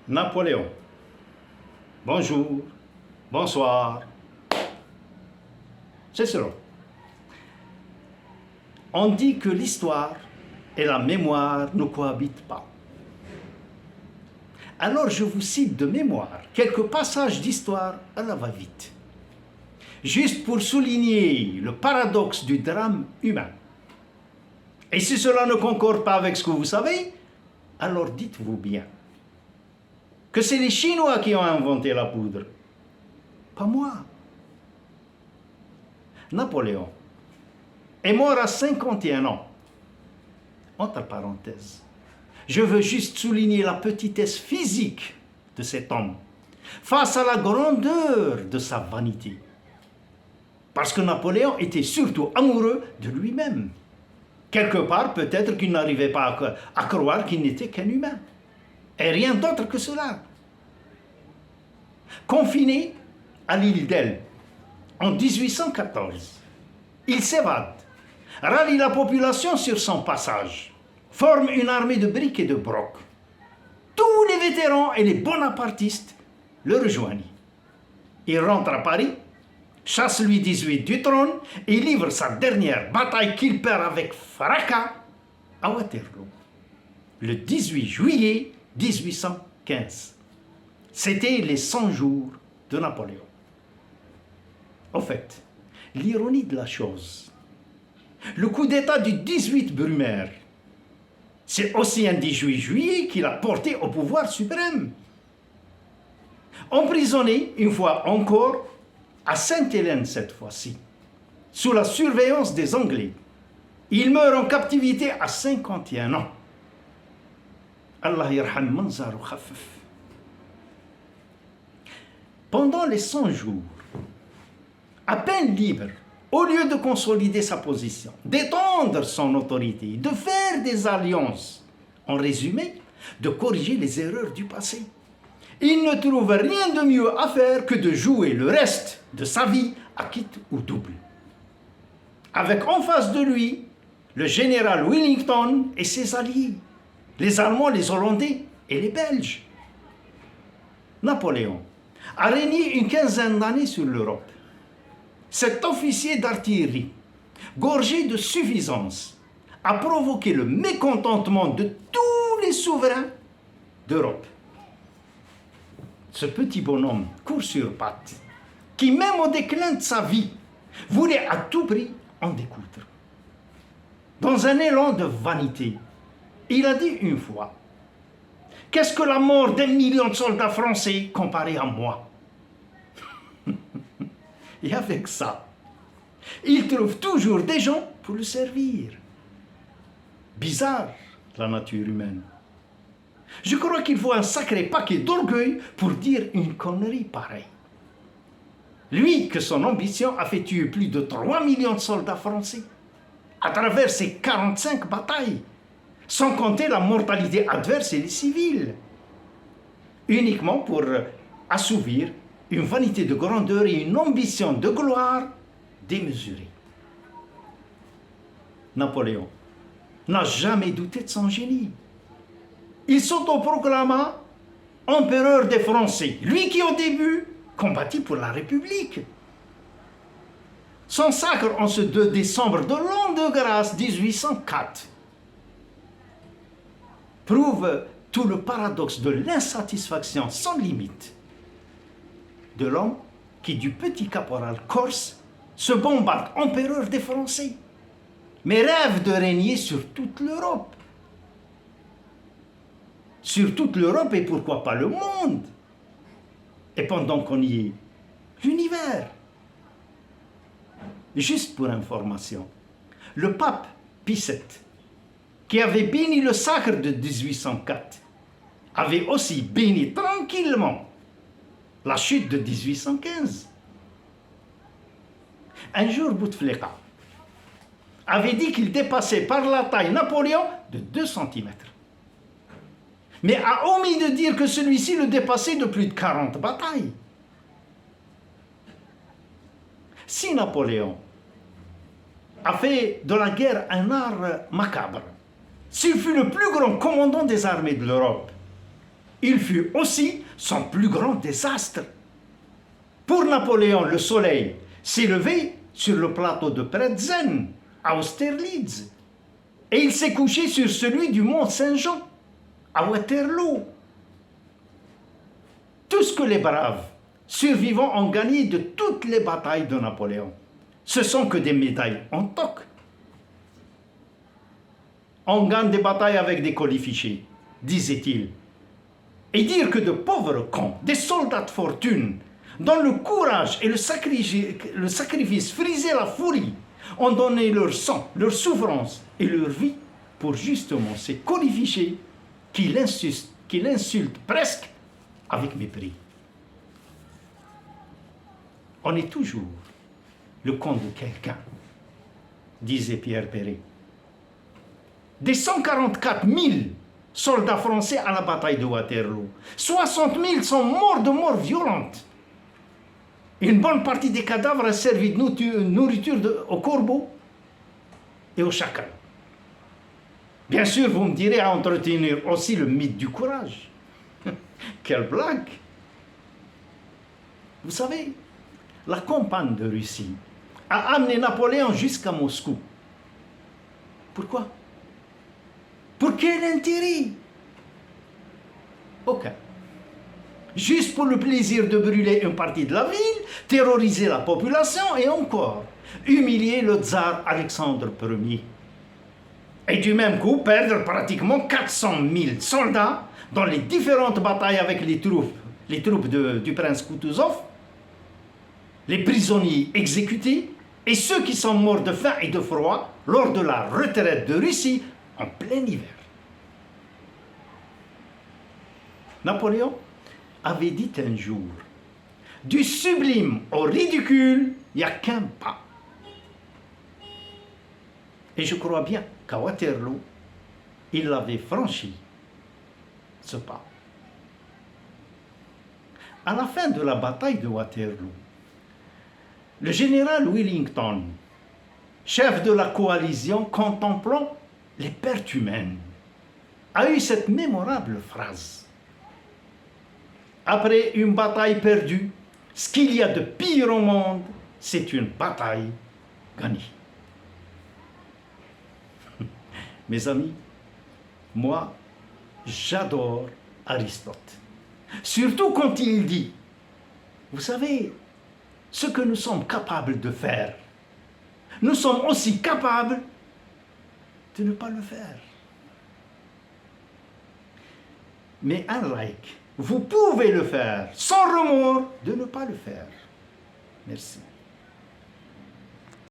Napoléon. Bonjour, bonsoir. C'est cela. On dit que l'histoire et la mémoire ne cohabitent pas. Alors je vous cite de mémoire quelques passages d'histoire à la va-vite, juste pour souligner le paradoxe du drame humain. Et si cela ne concorde pas avec ce que vous savez, alors dites-vous bien que c'est les Chinois qui ont inventé la poudre, pas moi. Napoléon est mort à 51 ans. Entre parenthèses, je veux juste souligner la petitesse physique de cet homme face à la grandeur de sa vanité. Parce que Napoléon était surtout amoureux de lui-même. Quelque part, peut-être qu'il n'arrivait pas à croire qu'il n'était qu'un humain. Et rien d'autre que cela. Confiné à l'île d'Elbe en 1814, il s'évade, rallie la population sur son passage, forme une armée de briques et de brocs. Tous les vétérans et les bonapartistes le rejoignent. Il rentre à Paris, chasse Louis XVIII du trône et livre sa dernière bataille qu'il perd avec fracas à Waterloo, le 18 juillet 1815. C'était les 100 jours de Napoléon. Au fait, l'ironie de la chose, le coup d'État du 18 Brumaire, c'est aussi un 18 juillet qu'il a porté au pouvoir suprême. Emprisonné une fois encore à Sainte-Hélène cette fois-ci, sous la surveillance des Anglais, il meurt en captivité à 51 ans. Allah yarham manzaru khafif. Pendant les 100 jours, à peine libre, au lieu de consolider sa position, d'étendre son autorité, de faire des alliances, en résumé, de corriger les erreurs du passé, il ne trouve rien de mieux à faire que de jouer le reste de sa vie à quitte ou double. Avec en face de lui le général Wellington et ses alliés, les Allemands, les Hollandais et les Belges. Napoléon a régné une quinzaine d'années sur l'Europe. Cet officier d'artillerie, gorgé de suffisance, a provoqué le mécontentement de tous les souverains d'Europe. Ce petit bonhomme, court sur pattes, qui même au déclin de sa vie, voulait à tout prix en découdre. Dans un élan de vanité, il a dit une fois: « Qu'est-ce que la mort d'un million de soldats français comparé à moi ?» Et avec ça, il trouve toujours des gens pour le servir. Bizarre, la nature humaine. Je crois qu'il faut un sacré paquet d'orgueil pour dire une connerie pareille. Lui, que son ambition a fait tuer plus de 3 millions de soldats français à travers ses 45 batailles, sans compter la mortalité adverse et les civils, uniquement pour assouvir une vanité de grandeur et une ambition de gloire démesurée. Napoléon n'a jamais douté de son génie. Il s'autoproclama empereur des Français, lui qui au début combattit pour la République. Son sacre en ce 2 décembre de l'an de grâce 1804 prouve tout le paradoxe de l'insatisfaction sans limite de l'homme qui, du petit caporal corse, se bombarde empereur des Français, mais rêve de régner sur toute l'Europe. Sur toute l'Europe et pourquoi pas le monde. Et pendant qu'on y est, l'univers. Juste pour information, le pape Pie VII, qui avait béni le sacre de 1804, avait aussi béni tranquillement la chute de 1815. Un jour, Bouteflika avait dit qu'il dépassait par la taille Napoléon de 2 cm. Mais a omis de dire que celui-ci le dépassait de plus de 40 batailles. Si Napoléon a fait de la guerre un art macabre, s'il fut le plus grand commandant des armées de l'Europe, il fut aussi son plus grand désastre. Pour Napoléon, le soleil s'est levé sur le plateau de Pratzen, à Austerlitz, et il s'est couché sur celui du mont Saint-Jean, à Waterloo. Tout ce que les braves survivants ont gagné de toutes les batailles de Napoléon, ce sont que des médailles en toc. On gagne des batailles avec des colifichets, disait-il. Et dire que de pauvres cons, des soldats de fortune, dont le courage et le sacrifice frisaient la folie, ont donné leur sang, leur souffrance et leur vie pour justement ces colifichets qui l'insultent presque avec mépris. On est toujours le con de quelqu'un, disait Pierre Perret. Des 144 000 soldats français à la bataille de Waterloo, 60 000 sont morts de mort violente. Une bonne partie des cadavres a servi de nourriture aux corbeaux et aux chacals. Bien sûr, vous me direz à entretenir aussi le mythe du courage. Quelle blague! Vous savez, la campagne de Russie a amené Napoléon jusqu'à Moscou. Pourquoi? Pour quel intérêt? Aucun. Juste pour le plaisir de brûler une partie de la ville, terroriser la population et encore humilier le tsar Alexandre Ier. Et du même coup, perdre pratiquement 400 000 soldats dans les différentes batailles avec les troupes du prince Kutuzov, les prisonniers exécutés et ceux qui sont morts de faim et de froid lors de la retraite de Russie en plein hiver. Napoléon avait dit un jour, « Du sublime au ridicule, il n'y a qu'un pas. » Et je crois bien qu'à Waterloo, il avait franchi ce pas. À la fin de la bataille de Waterloo, le général Wellington, chef de la coalition contemplant les pertes humaines, a eu cette mémorable phrase. Après une bataille perdue, ce qu'il y a de pire au monde, c'est une bataille gagnée. Mes amis, moi, j'adore Aristote. Surtout quand il dit, vous savez, ce que nous sommes capables de faire, nous sommes aussi capables de ne pas le faire. Mais unlike, vous pouvez le faire sans remords de ne pas le faire. Merci.